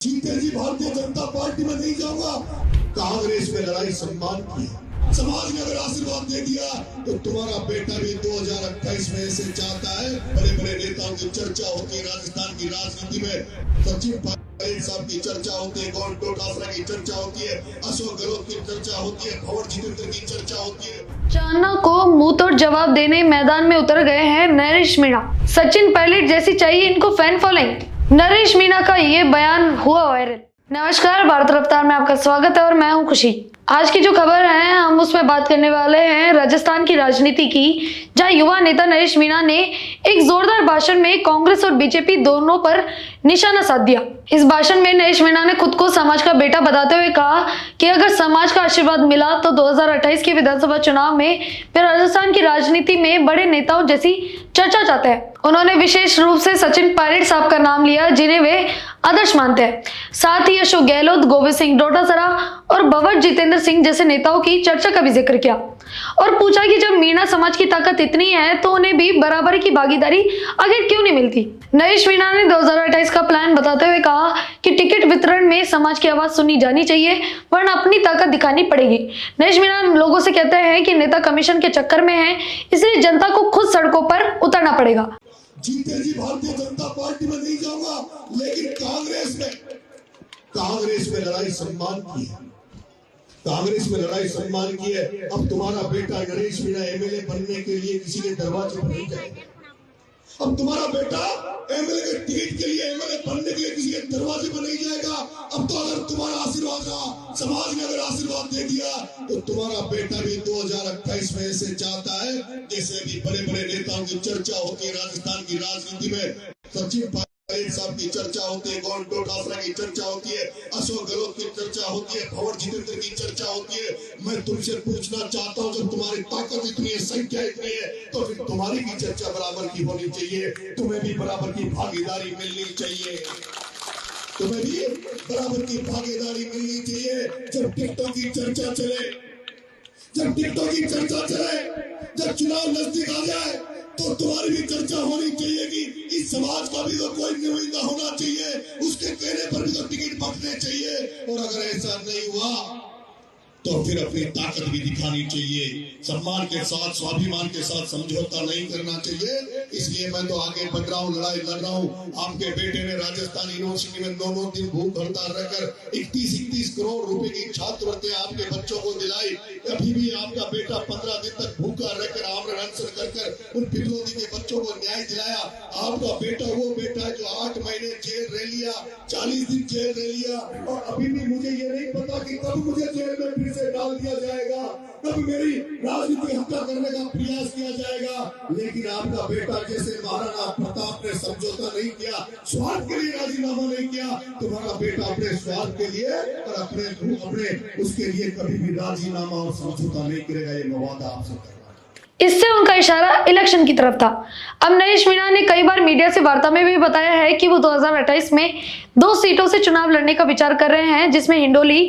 जीते जी भारतीय जनता पार्टी में नहीं जाऊंगा। कांग्रेस में लड़ाई सम्मान की, समाज ने अगर आशीर्वाद दे दिया तो तुम्हारा बेटा भी 2028 में ऐसे चाहता है। बड़े बड़े नेताओं की चर्चा होती है राजस्थान की राजनीति में, सचिन पायलट साहब की चर्चा होती है, गौर डोटासरा की चर्चा होती है, अशोक गहलोत की चर्चा होती है, भंवर जितेंद्र की चर्चा होती है। चाणना को मुंह तोड़ जवाब देने मैदान में उतर गए हैं नरेश मीणा। सचिन पायलट जैसी चाहिए इनको फैन फॉलोइंग। नरेश मीणा का ये बयान हुआ वायरल। नमस्कार, भारत रफ्तार में आपका स्वागत है और मैं हूं खुशी। आज की जो खबर है हम उसमें बात करने वाले हैं राजस्थान की राजनीति की, जहां युवा नेता नरेश मीणा ने एक जोरदार भाषण में कांग्रेस और बीजेपी दोनों पर निशाना साध दिया। इस भाषण में नरेश मीणा ने खुद को समाज का बेटा बताते हुए कहा कि अगर समाज का आशीर्वाद मिला तो 2028 के विधानसभा चुनाव में वे राजस्थान की राजनीति में बड़े नेताओं जैसी चर्चा चाहते हैं। उन्होंने विशेष रूप से सचिन पायलट साहब का नाम लिया, जिन्हें वे आदर्श मानते हैं। साथ ही अशोक गहलोत, गोविंद सिंह डोटासरा और भंवर जितेंद्र सिंह जैसे नेताओं की चर्चा का भी जिक्र किया और पूछा कि जब मीणा समाज की ताकत इतनी है तो उन्हें भी बराबरी की भागीदारी आखिर क्यों नहीं मिलती। नरेश मीणा ने 2028 का प्लान बताते हुए कहा कि टिकट वितरण में समाज की आवाज सुनी जानी चाहिए, वरना अपनी ताकत दिखानी पड़ेगी। नरेश मीणा लोगों से कहते हैं कि नेता कमीशन के चक्कर में है, इसलिए जनता को खुद सड़कों पर उतरना पड़ेगा। जीते जी भारतीय जनता पार्टी में नहीं जाऊंगा, लेकिन कांग्रेस में लड़ाई सम्मान की है। कांग्रेस में लड़ाई सम्मान की है। अब तुम्हारा बेटा नरेश मीणा एमएलए बनने के लिए किसी के दरवाजे पर नहीं जाएगा। अब तुम्हारा बेटा एमएलए के टिकट के लिए, एमएलए बनने के लिए किसी के दरवाजे पर नहीं जाएगा। अब तो अगर तुम्हारा आशीर्वाद रहा, समाज ने अगर आशीर्वाद दे दिया तो तुम्हारा बेटा भी 2028 में ऐसे चाहता है जैसे भी बड़े बड़े नेताओं की चर्चा होती है राजस्थान की राजनीति में। सचिन पायलट साहब की चर्चा होती है, गौर डोटासरा की चर्चा होती है, अशोक गहलोत की चर्चा होती है, भंवर जितेंद्र की चर्चा होती है। मैं तुमसे पूछना चाहता हूं, जब तुम्हारी ताकत इतनी है, संख्या इतनी है, तो फिर तुम्हारी भी चर्चा बराबर की होनी चाहिए, तुम्हें भी बराबर की भागीदारी मिलनी चाहिए, तुम्हें भी बराबर की भागीदारी मिलनी चाहिए। जब टिकटों की चर्चा चले, जब चुनाव नजदीक आ जाए तो तुम्हारी भी चर्चा होनी चाहिए कि इस समाज का भी तो कोई नुमाइंदा होना चाहिए, उसके कहने पर भी तो टिकट बंटने चाहिए। और अगर ऐसा नहीं हुआ तो फिर अपनी ताकत भी दिखानी चाहिए, सम्मान के साथ, स्वाभिमान के साथ समझौता नहीं करना चाहिए। इसलिए मैं तो आगे बढ़ रहा हूँ, लड़ाई लड़ रहा हूँ। आपके बेटे ने राजस्थान यूनिवर्सिटी में 9 दिन भूख हड़ताल रहकर 31 करोड़ रुपए की छात्रवृत्ति आपके बच्चों को दिलाई। अभी भी आपका बेटा 15 दिन तक भूखा रहकर आमरण अनशन कर उन फिरौती के बच्चों को न्याय दिलाया। आपका बेटा वो बेटा है जो 8 महीने जेल रह लिया, 40 दिन जेल रह लिया, और अभी भी मुझे ये नहीं पता कि कब मुझे जेल में फिर से डाल दिया जाएगा, कब मेरी राजनीति हत्या करने का प्रयास किया जाएगा। लेकिन आपका बेटा जैसे महाराणा प्रताप ने समझौता नहीं किया, स्वार्थ के लिए राजीनामा नहीं किया, तुम्हारा बेटा अपने स्वार्थ के लिए और अपने उसके लिए कभी भी राजीनामा और समझौता नहीं करेगा। ये मैं वादा आपसे कर रहा हूं। इससे उनका इशारा इलेक्शन की तरफ था। अब नरेश मीणा ने कई बार मीडिया से वार्ता में भी बताया है कि वो 2028 में 2 सीटों से चुनाव लड़ने का विचार कर रहे हैं, जिसमें हिंडोली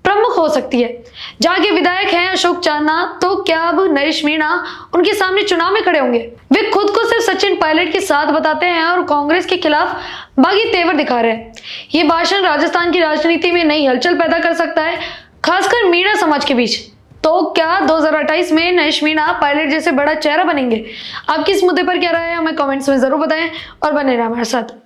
प्रमुख हो सकती है, जहां के विधायक हैं अशोक चाणना। तो क्या अब नरेश मीणा उनके सामने चुनाव में खड़े होंगे? वे खुद को सिर्फ सचिन पायलट के साथ बताते हैं और कांग्रेस के खिलाफ बागी तेवर दिखा रहे हैं। ये भाषण राजस्थान की राजनीति में नई हलचल पैदा कर सकता है, खासकर मीणा समाज के बीच। तो क्या 2028 में नरेश मीणा पायलट जैसे बड़ा चेहरा बनेंगे? आपकी इस मुद्दे पर क्या राय है, हमें कमेंट्स में जरूर बताएं और बने रहें हमारे साथ।